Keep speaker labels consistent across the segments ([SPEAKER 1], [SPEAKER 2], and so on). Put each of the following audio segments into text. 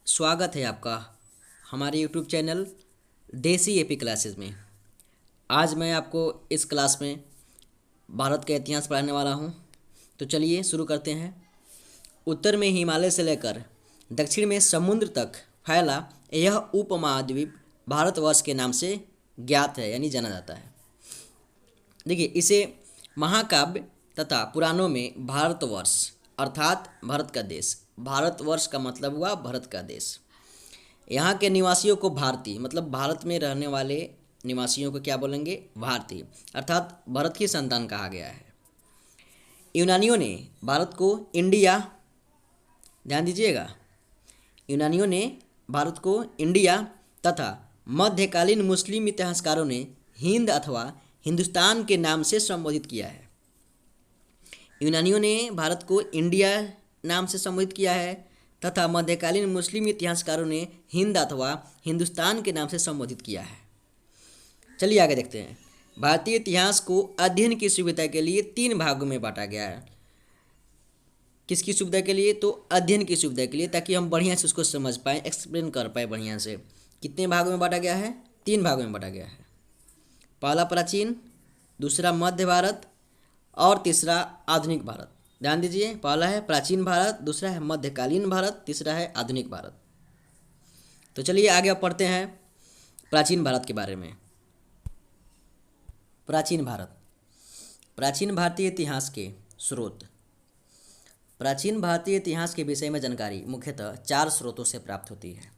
[SPEAKER 1] स्वागत है आपका हमारे YouTube चैनल देसी एपी क्लासेस में। आज मैं आपको इस क्लास में भारत का इतिहास पढ़ाने वाला हूं। तो चलिए शुरू करते हैं। उत्तर में हिमालय से लेकर दक्षिण में समुद्र तक फैला यह उपमहाद्वीप भारतवर्ष के नाम से ज्ञात है, यानी जाना जाता है। देखिए, इसे महाकाव्य तथा पुराणों में भारतवर्ष अर्थात भारत का देश, भारतवर्ष का मतलब हुआ भारत का देश। यहाँ के निवासियों को भारतीय मतलब भारत में रहने वाले निवासियों को क्या बोलेंगे? भारतीय, अर्थात भारत की संतान कहा गया है। यूनानियों ने भारत को इंडिया, ध्यान दीजिएगा, यूनानियों ने भारत को इंडिया तथा मध्यकालीन मुस्लिम इतिहासकारों ने हिंद अथवा हिंदुस्तान के नाम से संबोधित किया है। यूनानियों ने भारत को इंडिया नाम से संबोधित किया है तथा मध्यकालीन मुस्लिम इतिहासकारों ने हिंद अथवा हिंदुस्तान के नाम से संबोधित किया है। चलिए आगे देखते हैं। भारतीय इतिहास को अध्ययन की सुविधा के लिए 3 भागों में बांटा गया है। किसकी सुविधा के लिए? तो अध्ययन की सुविधा के लिए, ताकि हम बढ़िया से उसको समझ पाएँ, एक्सप्लेन कर पाए बढ़िया से। कितने भागों में बांटा गया है? 3 भागों में बांटा गया है। पहला प्राचीन, दूसरा मध्य भारत और तीसरा आधुनिक भारत। ध्यान दीजिए, पहला है प्राचीन भारत, दूसरा है मध्यकालीन भारत, तीसरा है आधुनिक भारत। तो चलिए आगे अब पढ़ते हैं प्राचीन भारत के बारे में। प्राचीन भारत, प्राचीन भारतीय इतिहास के स्रोत। प्राचीन भारतीय इतिहास के विषय में जानकारी मुख्यतः 4 स्रोतों से प्राप्त होती है।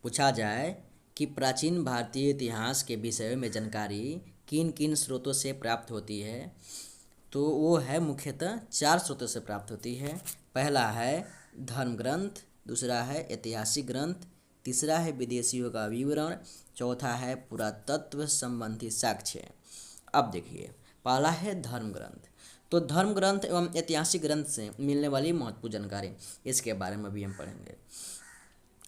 [SPEAKER 1] पूछा जाए कि प्राचीन भारतीय इतिहास के विषय में जानकारी किन किन स्रोतों से प्राप्त होती है, तो वो है मुख्यतः 4 स्रोतों से प्राप्त होती है। पहला है धर्म ग्रंथ, दूसरा है ऐतिहासिक ग्रंथ, तीसरा है विदेशियों का विवरण, चौथा है पुरातत्व संबंधी साक्ष्य। अब देखिए, पहला है धर्म ग्रंथ। तो धर्म ग्रंथ एवं ऐतिहासिक ग्रंथ से मिलने वाली महत्वपूर्ण जानकारी, इसके बारे में भी हम पढ़ेंगे।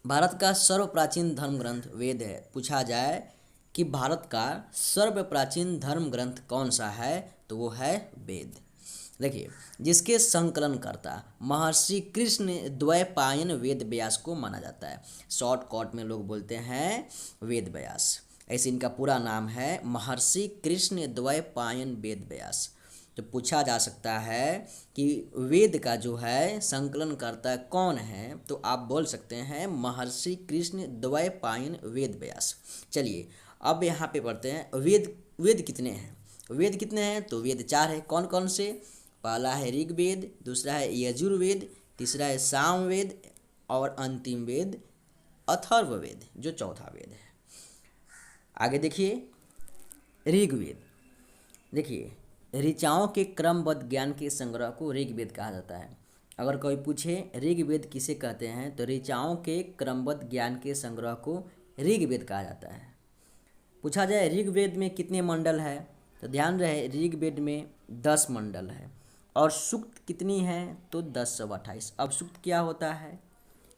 [SPEAKER 1] भारत का सर्वप्राचीन धर्म ग्रंथ वेद है। पूछा जाए कि भारत का सर्वप्राचीन धर्म ग्रंथ कौन सा है, तो वो है वेद। देखिए, जिसके संकलनकर्ता महर्षि कृष्ण द्वैपायन वेद व्यास को माना जाता है। शॉर्टकट में लोग बोलते हैं वेद व्यास, ऐसे इनका पूरा नाम है महर्षि कृष्ण द्वैपायन वेद व्यास। तो पूछा जा सकता है कि वेद का जो है संकलनकर्ता कौन है, तो आप बोल सकते हैं महर्षि कृष्ण द्वैपायन वेद व्यास। चलिए अब यहाँ पे पढ़ते हैं वेद कितने हैं। वेद कितने हैं? तो वेद 4 है। कौन कौन से? पहला है ऋग्वेद, दूसरा है यजुर्वेद, तीसरा है सामवेद और अंतिम वेद अथर्ववेद, जो चौथा वेद है। आगे देखिए, ऋग्वेद। देखिए, ऋचाओं के क्रमबद्ध ज्ञान के संग्रह को ऋग्वेद कहा जाता है। अगर कोई पूछे ऋग्वेद किसे कहते हैं, तो ऋचाओं के क्रमबद्ध ज्ञान के संग्रह को ऋग्वेद कहा जाता है। पूछा जाए ऋग्वेद में कितने मंडल है, तो ध्यान रहे ऋग्वेद में 10 मंडल है। और सूक्त कितनी है, तो 1028। अब सूक्त क्या होता है?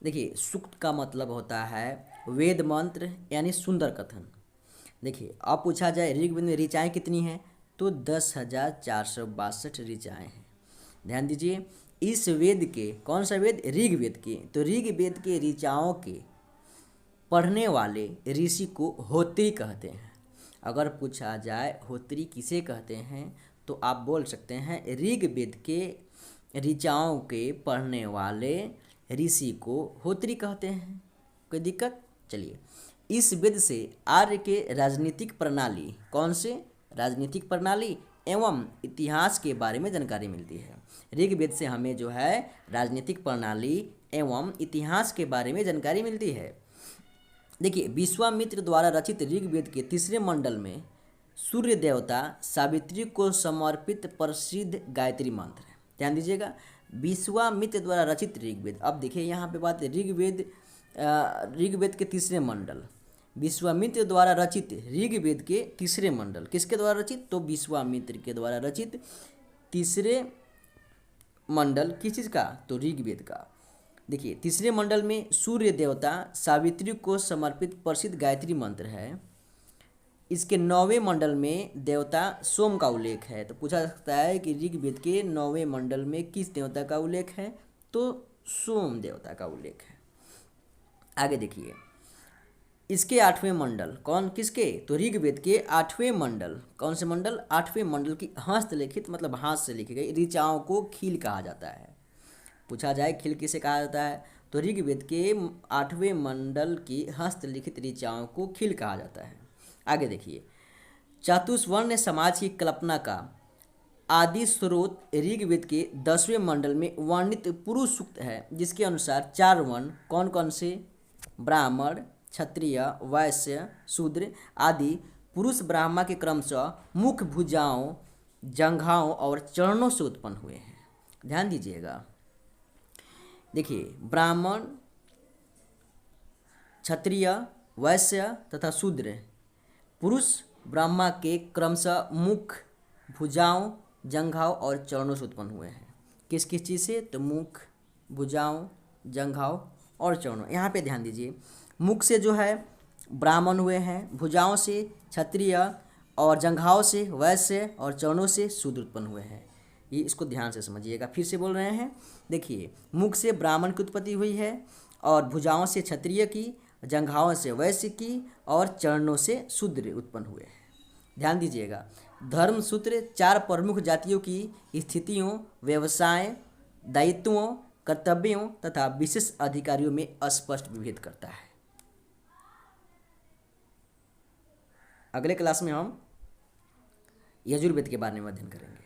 [SPEAKER 1] देखिए, सूक्त का मतलब होता है वेद मंत्र, यानी सुंदर कथन। देखिए, अब पूछा जाए ऋग्वेद में ऋचाएँ कितनी हैं, तो 10,462 ऋचाएँ हैं। ध्यान दीजिए, इस वेद के, कौन सा वेद? ऋग्वेद के। तो ऋग्वेद के ऋचाओं के पढ़ने वाले ऋषि को होत्री कहते हैं। अगर पूछा जाए होत्री किसे कहते हैं, तो आप बोल सकते हैं ऋग्वेद के ऋचाओं के पढ़ने वाले ऋषि को होत्री कहते हैं। कोई दिक्कत? चलिए, इस वेद से आर्य के राजनीतिक प्रणाली, कौन से? राजनीतिक प्रणाली एवं इतिहास के बारे में जानकारी मिलती है। ऋग्वेद से हमें जो है राजनीतिक प्रणाली एवं इतिहास के बारे में जानकारी मिलती है। देखिए, विश्वामित्र द्वारा रचित ऋग्वेद के 3रे मंडल में सूर्य देवता सावित्री को समर्पित प्रसिद्ध गायत्री मंत्र है। ध्यान दीजिएगा, विश्वामित्र द्वारा रचित ऋग्वेद। अब देखिए यहाँ पे बात है ऋग्वेद के 3रे मंडल, विश्वामित्र द्वारा रचित ऋग्वेद के 3रे मंडल किसके द्वारा रचित? तो विश्वामित्र के द्वारा रचित 3रे मंडल किस चीज़ का? तो ऋग्वेद का। देखिए, 3रे मंडल में सूर्य देवता सावित्री को समर्पित प्रसिद्ध गायत्री मंत्र है। इसके 9वें मंडल में देवता सोम का उल्लेख है। तो पूछा जा सकता है कि ऋग्वेद के 9वें मंडल में किस देवता का उल्लेख है, तो सोम देवता का उल्लेख है। आगे देखिए, इसके आठवें मंडल कौन किसके, तो ऋग्वेद के आठवें मंडल, कौन से मंडल, आठवें मंडल की हस्तलिखित मतलब हाथ से लिखी गई ऋचाओं को खील कहा जाता है। पूछा जाए खील किसे कहा जाता है, तो ऋग्वेद के आठवें मंडल की हस्तलिखित ऋचाओं को खील कहा जाता है। आगे देखिए, चातुर्वर्ण समाज की कल्पना का आदि स्रोत ऋग्वेद के 10वें मंडल में वर्णित पुरुष सूक्त है, जिसके अनुसार 4 वर्ण कौन कौन से, ब्राह्मण, क्षत्रिय, वैश्य, शूद्र आदि पुरुष ब्राह्मण के क्रमशः मुख, भुजाओं, जंघाओं और चरणों से उत्पन्न हुए हैं। ध्यान दीजिएगा, देखिए ब्राह्मण, क्षत्रिय, वैश्य तथा शूद्र पुरुष ब्रह्मा के क्रमशः मुख, भुजाओं, जंघाओं और चरणों से उत्पन्न हुए हैं। किस किस चीज़ से, तो मुख, भुजाओं, जंघाओं और चरणों। यहाँ पे ध्यान दीजिए, मुख से जो है ब्राह्मण हुए हैं, भुजाओं से क्षत्रिय और जंघाओं से वैश्य और चरणों से शूद्र उत्पन्न हुए हैं। ये इसको ध्यान से समझिएगा, फिर से बोल रहे हैं। देखिए, मुख से ब्राह्मण की उत्पत्ति हुई है और भुजाओं से क्षत्रिय की, जंघाओं से वैश्य की और चरणों से शूद्र उत्पन्न हुए हैं। ध्यान दीजिएगा, धर्म सूत्र 4 प्रमुख जातियों की स्थितियों, व्यवसाय, दायित्वों, कर्तव्यों तथा विशेष अधिकारियों में स्पष्ट विभेद करता है। अगले क्लास में हम यजुर्वेद के बारे में अध्ययन करेंगे।